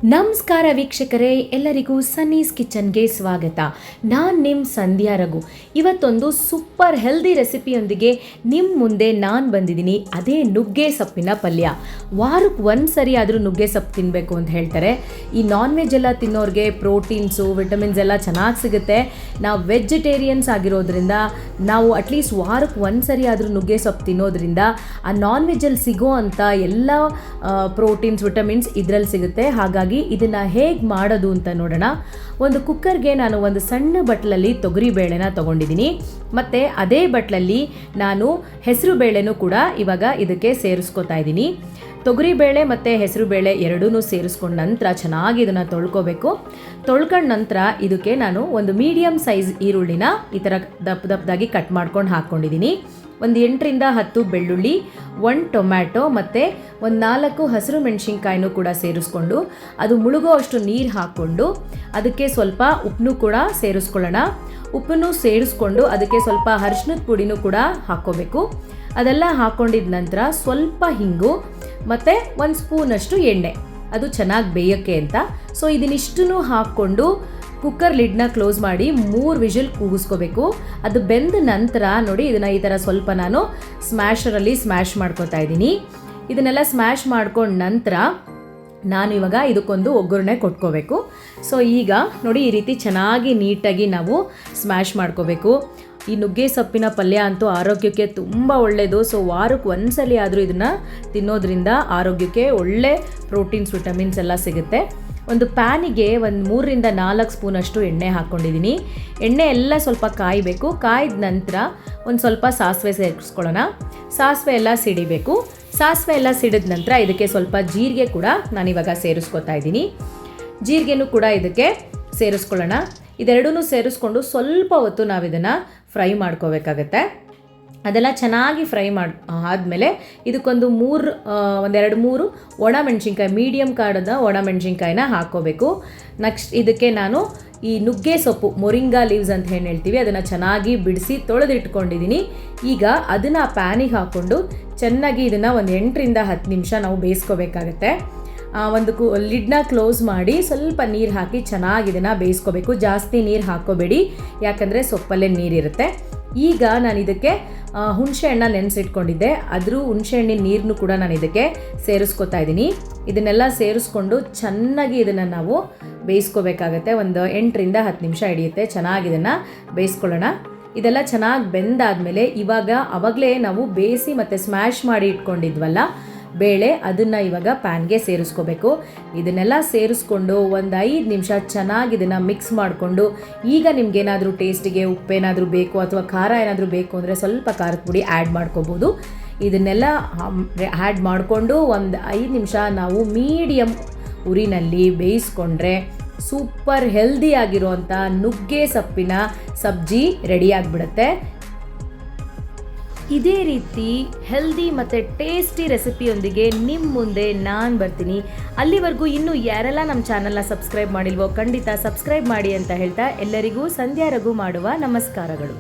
ನಮಸ್ಕಾರ ವೀಕ್ಷಕರೇ, ಎಲ್ಲರಿಗೂ ಸನ್ನೀಸ್ ಕಿಚನ್ಗೆ ಸ್ವಾಗತ. ನಾನು ನಿಮ್ಮ ಸಂಧ್ಯಾ ರಘು. ಇವತ್ತೊಂದು ಸೂಪರ್ ಹೆಲ್ದಿ ರೆಸಿಪಿಯೊಂದಿಗೆ ನಿಮ್ಮ ಮುಂದೆ ನಾನು ಬಂದಿದ್ದೀನಿ. ಅದೇ ನುಗ್ಗೆ ಸೊಪ್ಪಿನ ಪಲ್ಯ. ವಾರಕ್ಕೆ ಒಂದು ಸರಿ ಆದರೂ ನುಗ್ಗೆ ಸೊಪ್ಪು ತಿನ್ನಬೇಕು ಅಂತ ಹೇಳ್ತಾರೆ. ಈ ನಾನ್ ವೆಜ್ ಎಲ್ಲ ತಿನ್ನೋರಿಗೆ ಪ್ರೋಟೀನ್ಸು ವಿಟಮಿನ್ಸ್ ಎಲ್ಲ ಚೆನ್ನಾಗಿ ಸಿಗುತ್ತೆ. ನಾವು ವೆಜಿಟೇರಿಯನ್ಸ್ ಆಗಿರೋದ್ರಿಂದ ನಾವು ಅಟ್ಲೀಸ್ಟ್ ವಾರಕ್ಕೆ ಒಂದು ಸರಿ ಆದರೂ ನುಗ್ಗೆ ಸೊಪ್ಪು ತಿನ್ನೋದ್ರಿಂದ ಆ ನಾನ್ ವೆಜ್ಜಲ್ಲಿ ಸಿಗೋ ಅಂಥ ಎಲ್ಲ ಪ್ರೋಟೀನ್ಸ್ ವಿಟಮಿನ್ಸ್ ಇದರಲ್ಲಿ ಸಿಗುತ್ತೆ. ಹಾಗಾಗಿ ಇದನ್ನು ಹೇಗೆ ಮಾಡೋದು ಅಂತ ನೋಡೋಣ. ಒಂದು ಕುಕ್ಕರ್ಗೆ ನಾನು ಒಂದು ಸಣ್ಣ ಬಟ್ಲಲ್ಲಿ ತೊಗರಿ ಬೇಳೆನ ತೊಗೊಂಡಿದ್ದೀನಿ. ಮತ್ತು ಅದೇ ಬಟ್ಲಲ್ಲಿ ನಾನು ಹೆಸರು ಬೇಳೆನೂ ಕೂಡ ಇವಾಗ ಇದಕ್ಕೆ ಸೇರಿಸ್ಕೊತಾ ಇದ್ದೀನಿ. ತೊಗರಿಬೇಳೆ ಮತ್ತು ಹೆಸರು ಬೇಳೆ ಎರಡೂ ಸೇರಿಸ್ಕೊಂಡ ನಂತರ ಚೆನ್ನಾಗಿ ಇದನ್ನು ತೊಳ್ಕೊಬೇಕು. ತೊಳ್ಕೊಂಡ ನಂತರ ಇದಕ್ಕೆ ನಾನು ಒಂದು ಮೀಡಿಯಮ್ ಸೈಜ್ ಈರುಳ್ಳಿನ ಈ ಥರ ದಪ್ಪದಾಗಿ ಕಟ್ ಮಾಡ್ಕೊಂಡು ಹಾಕ್ಕೊಂಡಿದ್ದೀನಿ. ಒಂದು 8ರಿಂದ 10 ಬೆಳ್ಳುಳ್ಳಿ, 1 ಟೊಮ್ಯಾಟೊ ಮತ್ತು ಒಂದು 4 ಹಸಿರು ಮೆಣಸಿನ್ಕಾಯಿನೂ ಕೂಡ ಸೇರಿಸ್ಕೊಂಡು ಅದು ಮುಳುಗೋ ಅಷ್ಟು ನೀರು ಹಾಕ್ಕೊಂಡು ಅದಕ್ಕೆ ಸ್ವಲ್ಪ ಉಪ್ಪನ್ನು ಕೂಡ ಸೇರಿಸ್ಕೊಳ್ಳೋಣ. ಉಪ್ಪನ್ನು ಸೇರಿಸ್ಕೊಂಡು ಅದಕ್ಕೆ ಸ್ವಲ್ಪ ಅರಿಶಿನದ ಪುಡಿನೂ ಕೂಡ ಹಾಕ್ಕೋಬೇಕು. ಅದೆಲ್ಲ ಹಾಕ್ಕೊಂಡಿದ ನಂತರ ಸ್ವಲ್ಪ ಹಿಂಗು ಮತ್ತು 1 ಸ್ಪೂನಷ್ಟು ಎಣ್ಣೆ, ಅದು ಚೆನ್ನಾಗಿ ಬೇಯೋಕ್ಕೆ ಅಂತ. ಸೊ ಇದನ್ನಿಷ್ಟನ್ನು ಹಾಕ್ಕೊಂಡು ಕುಕ್ಕರ್ ಲಿಡ್ನ ಕ್ಲೋಸ್ ಮಾಡಿ 3 ವಿಷಲ್ ಕೂಗಿಸ್ಕೋಬೇಕು. ಅದು ಬೆಂದ ನಂತರ ನೋಡಿ ಇದನ್ನು ಈ ಥರ ಸ್ವಲ್ಪ ನಾನು ಸ್ಮ್ಯಾಶರಲ್ಲಿ ಸ್ಮ್ಯಾಶ್ ಮಾಡ್ಕೊತಾ ಇದ್ದೀನಿ. ಇದನ್ನೆಲ್ಲ ಸ್ಮ್ಯಾಶ್ ಮಾಡ್ಕೊಂಡ ನಂತರ ನಾನು ಇವಾಗ ಇದಕ್ಕೊಂದು ಒಗ್ಗರಣೆ ಕೊಟ್ಕೋಬೇಕು. ಸೊ ಈಗ ನೋಡಿ ಈ ರೀತಿ ಚೆನ್ನಾಗಿ ನೀಟಾಗಿ ನಾವು ಸ್ಮ್ಯಾಶ್ ಮಾಡ್ಕೋಬೇಕು. ಈ ನುಗ್ಗೆ ಸೊಪ್ಪಿನ ಪಲ್ಯ ಅಂತೂ ಆರೋಗ್ಯಕ್ಕೆ ತುಂಬ ಒಳ್ಳೆಯದು. ಸೊ ವಾರಕ್ಕೆ ಒಂದು ಸಲ ಆದರೂ ಇದನ್ನು ತಿನ್ನೋದ್ರಿಂದ ಆರೋಗ್ಯಕ್ಕೆ ಒಳ್ಳೆ ಪ್ರೋಟೀನ್ಸ್ ವಿಟಮಿನ್ಸ್ ಎಲ್ಲ ಸಿಗುತ್ತೆ. ಒಂದು ಪ್ಯಾನಿಗೆ ಒಂದು 3ರಿಂದ 4 ಸ್ಪೂನಷ್ಟು ಎಣ್ಣೆ ಹಾಕ್ಕೊಂಡಿದ್ದೀನಿ. ಎಣ್ಣೆ ಎಲ್ಲ ಸ್ವಲ್ಪ ಕಾಯಬೇಕು. ಕಾಯ್ದ ನಂತರ ಒಂದು ಸ್ವಲ್ಪ ಸಾಸಿವೆ ಸೇರಿಸ್ಕೊಳ್ಳೋಣ. ಸಾಸಿವೆ ಎಲ್ಲ ಸಿಡಿಬೇಕು. ಸಾಸಿವೆ ಎಲ್ಲ ಸಿಡಿದ ನಂತರ ಇದಕ್ಕೆ ಸ್ವಲ್ಪ ಜೀರಿಗೆ ಕೂಡ ನಾನಿವಾಗ ಸೇರಿಸ್ಕೊತಾ ಇದ್ದೀನಿ. ಜೀರಿಗೆನೂ ಕೂಡ ಇದಕ್ಕೆ ಸೇರಿಸ್ಕೊಳ್ಳೋಣ. ಇದೆರಡೂ ಸೇರಿಸ್ಕೊಂಡು ಸ್ವಲ್ಪ ಹೊತ್ತು ನಾವು ಇದನ್ನು ಫ್ರೈ ಮಾಡ್ಕೋಬೇಕಾಗತ್ತೆ. ಅದೆಲ್ಲ ಚೆನ್ನಾಗಿ ಫ್ರೈ ಆದಮೇಲೆ ಇದಕ್ಕೊಂದು 2-3 ಒಣ ಮೆಣಸಿನ್ಕಾಯಿ, ಮೀಡಿಯಮ್ ಕಾಡದ ಒಣ ಮೆಣಸಿನ್ಕಾಯಿನ ಹಾಕ್ಕೋಬೇಕು. ನೆಕ್ಸ್ಟ್ ಇದಕ್ಕೆ ನಾನು ಈ ನುಗ್ಗೆ ಸೊಪ್ಪು, ಮೊರಿಂಗಾ ಲೀವ್ಸ್ ಅಂತ ಏನು ಹೇಳ್ತೀವಿ, ಅದನ್ನು ಚೆನ್ನಾಗಿ ಬಿಡಿಸಿ ತೊಳೆದಿಟ್ಕೊಂಡಿದ್ದೀನಿ. ಈಗ ಅದನ್ನು ಪ್ಯಾನಿಗೆ ಹಾಕ್ಕೊಂಡು ಚೆನ್ನಾಗಿ ಇದನ್ನು ಒಂದು 8ರಿಂದ 10 ನಿಮಿಷ ನಾವು ಬೇಯಿಸ್ಕೋಬೇಕಾಗತ್ತೆ. ಒಂದು ಲಿಡ್ನ ಕ್ಲೋಸ್ ಮಾಡಿ ಸ್ವಲ್ಪ ನೀರು ಹಾಕಿ ಚೆನ್ನಾಗಿ ಇದನ್ನು ಬೇಯಿಸ್ಕೋಬೇಕು. ಜಾಸ್ತಿ ನೀರು ಹಾಕ್ಕೋಬೇಡಿ, ಯಾಕಂದರೆ ಸೊಪ್ಪಲ್ಲೇ ನೀರಿರುತ್ತೆ. ಈಗ ನಾನು ಇದಕ್ಕೆ ಹುಣಸೆ ಹಣ್ಣ ನೆನೆಸಿಟ್ಕೊಂಡಿದ್ದೆ, ಅದ್ರ ಹುಣಸೆ ಹಣ್ಣಿನ ನೀರನ್ನು ಕೂಡ ನಾನು ಇದಕ್ಕೆ ಸೇರಿಸ್ಕೊತಾ ಇದ್ದೀನಿ. ಇದನ್ನೆಲ್ಲ ಸೇರಿಸ್ಕೊಂಡು ಚೆನ್ನಾಗಿ ಇದನ್ನು ನಾವು ಬೇಯಿಸ್ಕೋಬೇಕಾಗತ್ತೆ. ಒಂದು 8ರಿಂದ 10 ನಿಮಿಷ ಹಿಡಿಯುತ್ತೆ. ಚೆನ್ನಾಗಿ ಇದನ್ನು ಬೇಯಿಸ್ಕೊಳ್ಳೋಣ. ಇದೆಲ್ಲ ಚೆನ್ನಾಗಿ ಬೆಂದಾದಮೇಲೆ ಆವಾಗಲೇ ನಾವು ಬೇಯಿಸಿ ಮತ್ತು ಸ್ಮ್ಯಾಶ್ ಮಾಡಿ ಇಟ್ಕೊಂಡಿದ್ವಲ್ಲ ಬೇಳೆ, ಅದನ್ನು ಇವಾಗ ಪ್ಯಾನ್ಗೆ ಸೇರಿಸ್ಕೋಬೇಕು. ಇದನ್ನೆಲ್ಲ ಸೇರಿಸ್ಕೊಂಡು ಒಂದು 5 ನಿಮಿಷ ಚೆನ್ನಾಗಿ ಇದನ್ನು ಮಿಕ್ಸ್ ಮಾಡಿಕೊಂಡು, ಈಗ ನಿಮ್ಗೇನಾದರೂ ಟೇಸ್ಟಿಗೆ ಉಪ್ಪೇನಾದರೂ ಬೇಕು ಅಥವಾ ಖಾರ ಏನಾದರೂ ಬೇಕು ಅಂದರೆ ಸ್ವಲ್ಪ ಖಾರದ ಪುಡಿ ಆ್ಯಡ್ ಮಾಡ್ಕೋಬೋದು. ಇದನ್ನೆಲ್ಲ ಆ್ಯಡ್ ಮಾಡಿಕೊಂಡು ಒಂದು 5 ನಿಮಿಷ ನಾವು ಮೀಡಿಯಮ್ ಉರಿನಲ್ಲಿ ಬೇಯಿಸ್ಕೊಂಡ್ರೆ ಸೂಪರ್ ಹೆಲ್ದಿ ಆಗಿರುವಂಥ ನುಗ್ಗೆ ಸೊಪ್ಪಿನ ಸಬ್ಜಿ ರೆಡಿಯಾಗಿಬಿಡುತ್ತೆ. ಇದೇ ರೀತಿ ಹೆಲ್ದಿ ಮತ್ತು ಟೇಸ್ಟಿ ರೆಸಿಪಿಯೊಂದಿಗೆ ನಿಮ್ಮ ಮುಂದೆ ನಾನು ಬರ್ತೀನಿ. ಅಲ್ಲಿವರೆಗೂ ಇನ್ನೂ ಯಾರೆಲ್ಲ ನಮ್ಮ ಚಾನಲ್ನ ಸಬ್ಸ್ಕ್ರೈಬ್ ಮಾಡಿಲ್ವೋ ಖಂಡಿತ ಸಬ್ಸ್ಕ್ರೈಬ್ ಮಾಡಿ ಅಂತ ಹೇಳ್ತಾ ಎಲ್ಲರಿಗೂ ಸಂಧ್ಯಾ ರಘು ಮಾಡುವ ನಮಸ್ಕಾರಗಳು.